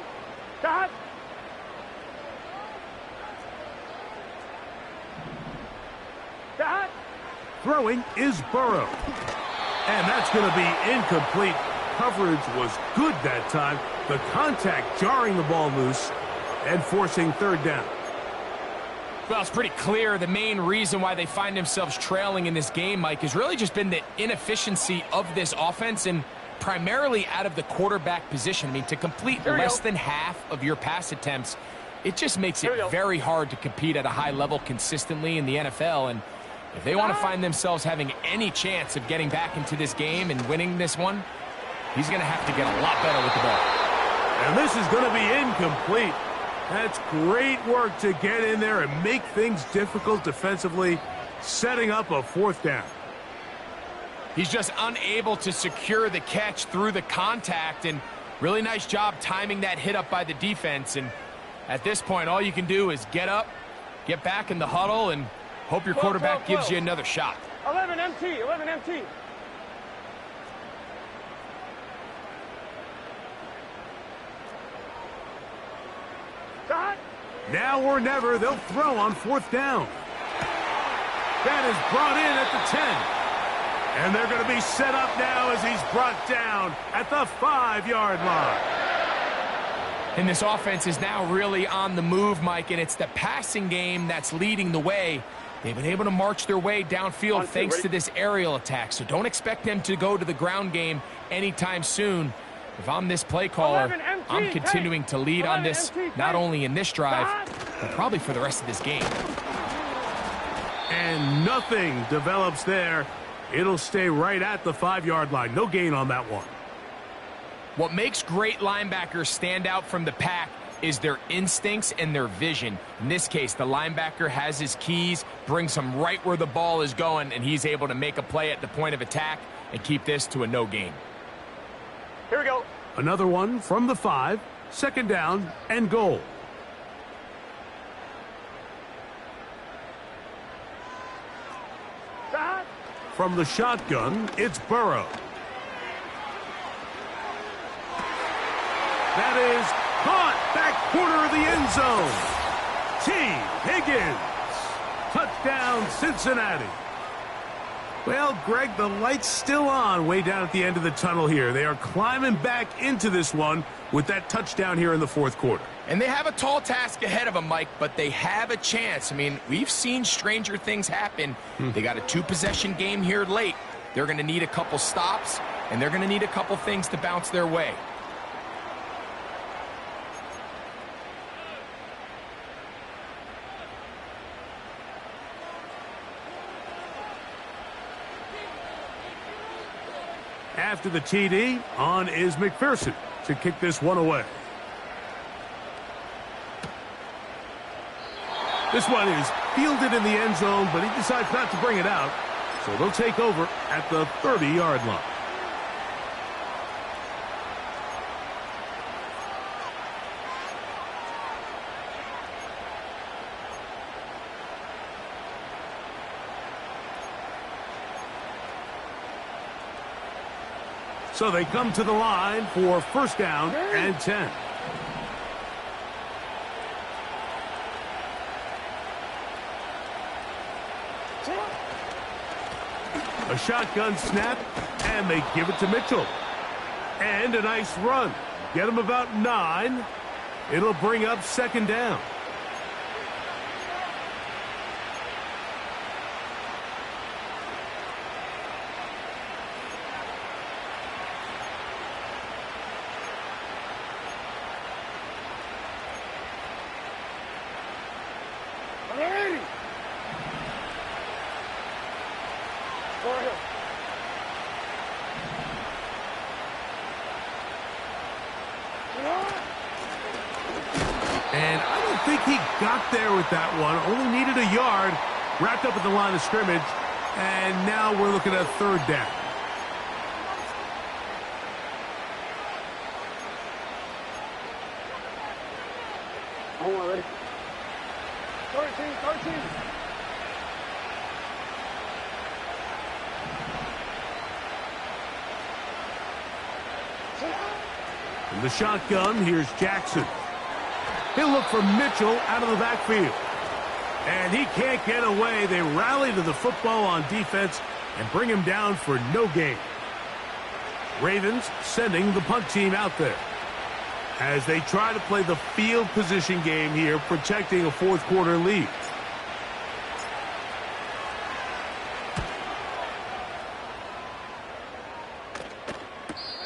Throwing is Burrow. And that's going to be incomplete. Coverage was good that time. The contact jarring the ball loose and forcing third down. Well, it's pretty clear the main reason why they find themselves trailing in this game, Mike, has really just been the inefficiency of this offense and primarily out of the quarterback position. I mean, to complete less than half of your pass attempts, it just makes it very hard to compete at a high level consistently in the NFL. And if they want to find themselves having any chance of getting back into this game and winning this one, he's going to have to get a lot better with the ball. And this is going to be incomplete. That's great work to get in there and make things difficult defensively, setting up a fourth down. He's just unable to secure the catch through the contact, and really nice job timing that hit up by the defense. And at this point, all you can do is get up, get back in the huddle, and hope your quarterback gives you another shot. 11 MT, 11 MT. Now or never, they'll throw on fourth down. That is brought in at the 10. And they're going to be set up now as he's brought down at the 5-yard line. And this offense is now really on the move, Mike, and it's the passing game that's leading the way. They've been able to march their way downfield thanks to this aerial attack, so don't expect them to go to the ground game anytime soon. If I'm this play caller, I'm continuing to lead on this, not only in this drive, but probably for the rest of this game. And nothing develops there. It'll stay right at the 5-yard line. No gain on that one. What makes great linebackers stand out from the pack is their instincts and their vision. In this case, the linebacker has his keys, brings him right where the ball is going, and he's able to make a play at the point of attack and keep this to a no gain. Here we go. Another one from the 5, second down and goal. From the shotgun, it's Burrow. That is caught back corner of the end zone. T. Higgins. Touchdown, Cincinnati. Well, Greg, the light's still on way down at the end of the tunnel here. They are climbing back into this one with that touchdown here in the fourth quarter. And they have a tall task ahead of them, Mike, but they have a chance. I mean, we've seen stranger things happen. They got a 2-possession game here late. They're going to need a couple stops, and they're going to need a couple things to bounce their way. After the TD, on is McPherson to kick this one away. This one is fielded in the end zone, but he decides not to bring it out. So they'll take over at the 30-yard line. So they come to the line for first down and 10. A shotgun snap, and they give it to Mitchell. And a nice run. Get him about 9. It'll bring up second down. Ready. Go ahead. And I don't think he got there with that one. Only needed a yard. Wrapped up at the line of scrimmage. And now we're looking at third down. Hold on, ready? 13. In the shotgun, here's Jackson. He'll look for Mitchell out of the backfield. And he can't get away. They rally to the football on defense and bring him down for no gain. Ravens sending the punt team out there as they try to play the field position game here, protecting a fourth quarter lead.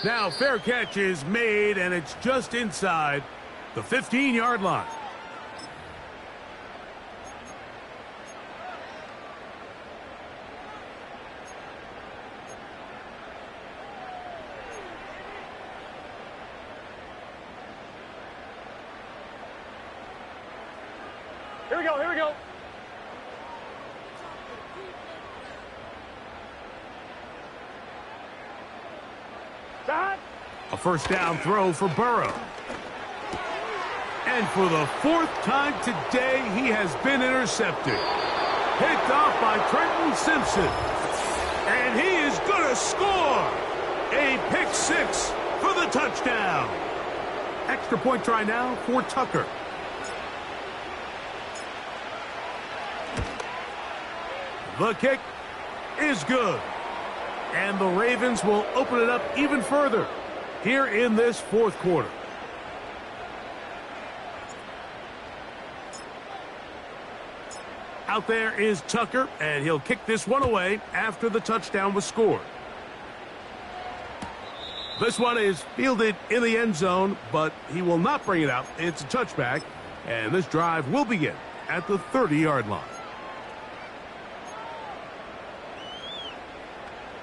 Now, fair catch is made, and it's just inside the 15-yard line. Here we go. Stop. A first down throw for Burrow. And for the fourth time today, he has been intercepted. Picked off by Trenton Simpson. And he is going to score. A pick six for the touchdown. Extra point try now for Tucker. The kick is good. And the Ravens will open it up even further here in this fourth quarter. Out there is Tucker, and he'll kick this one away after the touchdown was scored. This one is fielded in the end zone, but he will not bring it out. It's a touchback, and this drive will begin at the 30-yard line.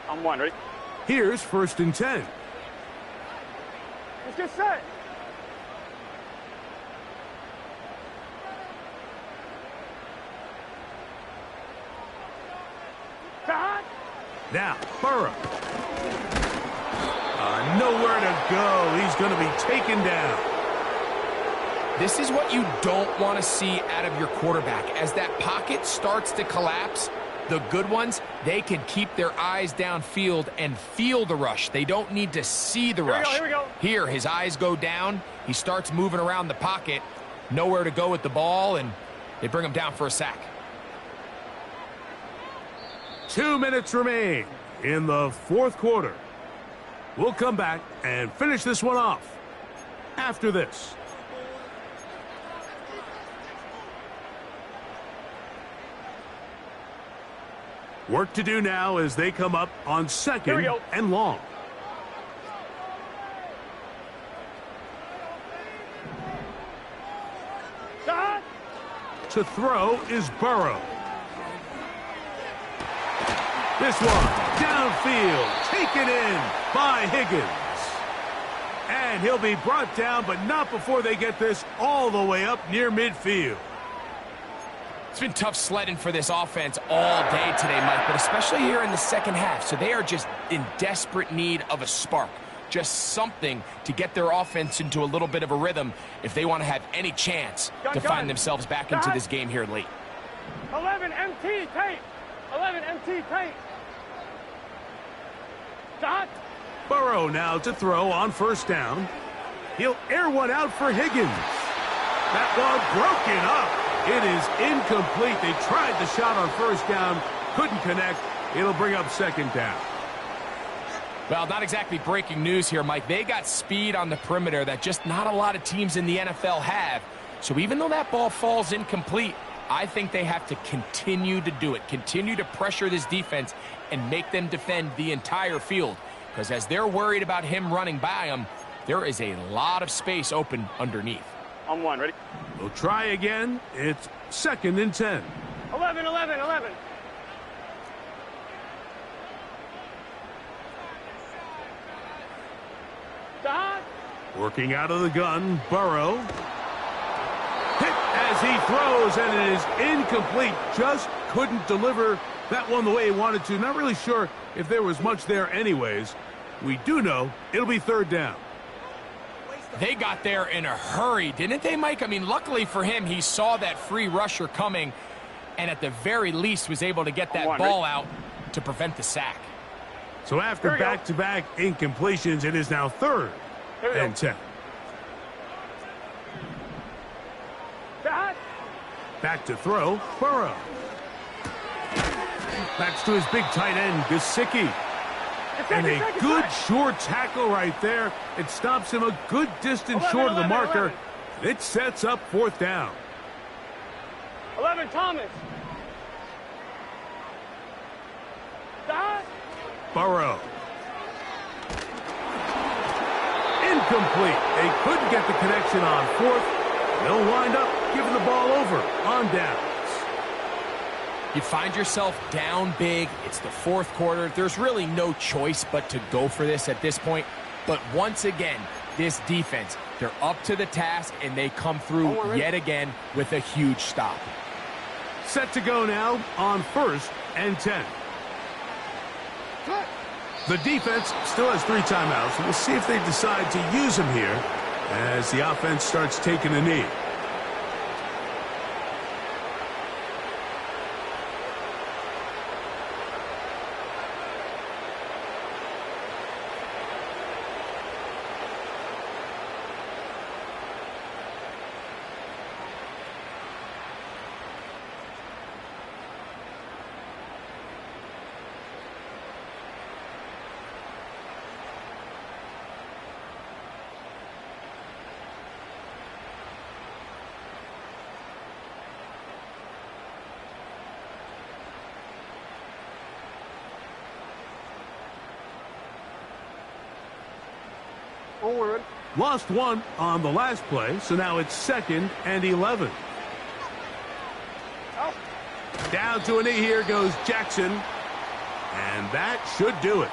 I'm one, ready? Here's 1st and 10. Let's get set. Stop. Now, Burrow. Nowhere to go. He's going to be taken down. This is what you don't want to see out of your quarterback. As that pocket starts to collapse, the good ones, they can keep their eyes downfield and feel the rush. They don't need to see the rush. Here we go. Here, his eyes go down. He starts moving around the pocket. Nowhere to go with the ball, and they bring him down for a sack. 2 minutes remain in the fourth quarter. We'll come back and finish this one off after this. Work to do now as they come up on second and long. Stop. To throw is Burrow. This one downfield, taken in by Higgins. And he'll be brought down, but not before they get this all the way up near midfield. It's been tough sledding for this offense all day today, Mike, but especially here in the second half. So they are just in desperate need of a spark, just something to get their offense into a little bit of a rhythm if they want to have any chance to find themselves back into this game here late. 11 MT tape. 11 MT tape. Stop. Burrow now to throw on first down. He'll air one out for Higgins. That ball broken up. It is incomplete. They tried the shot on first down, couldn't connect. It'll bring up second down. Well, not exactly breaking news here, Mike. They got speed on the perimeter that just not a lot of teams in the NFL have. So even though that ball falls incomplete, I think they have to continue to do it, continue to pressure this defense and make them defend the entire field. Because as they're worried about him running by them, there is a lot of space open underneath. On one, ready? We'll try again. It's 2nd and 10. 11, 11, 11. Dot. Working out of the gun, Burrow. Hit as he throws, and it is incomplete. Just couldn't deliver that one the way he wanted to. Not really sure if there was much there anyways. We do know it'll be 3rd down. They got there in a hurry, didn't they, Mike? I mean, luckily for him, he saw that free rusher coming and at the very least was able to get that ball out to prevent the sack. So after back-to-back incompletions, it is now 3rd and 10. Dot. Back to throw, Burrow. Backs to his big tight end, Gesicki. And a good short tackle right there. It stops him a good distance short of the marker. It sets up 4th down. 11, Thomas. Dot. Burrow. Incomplete. They couldn't get the connection on 4th. They'll wind up giving the ball over on downs. You find yourself down big. It's the 4th quarter. There's really no choice but to go for this at this point. But once again, this defense, they're up to the task, and they come through yet again with a huge stop. Set to go now on 1st and 10. The defense still has 3 timeouts. We'll see if they decide to use them here as the offense starts taking a knee. Lost 1 on the last play, so now it's 2nd and 11. Down to a knee here goes Jackson, and that should do it.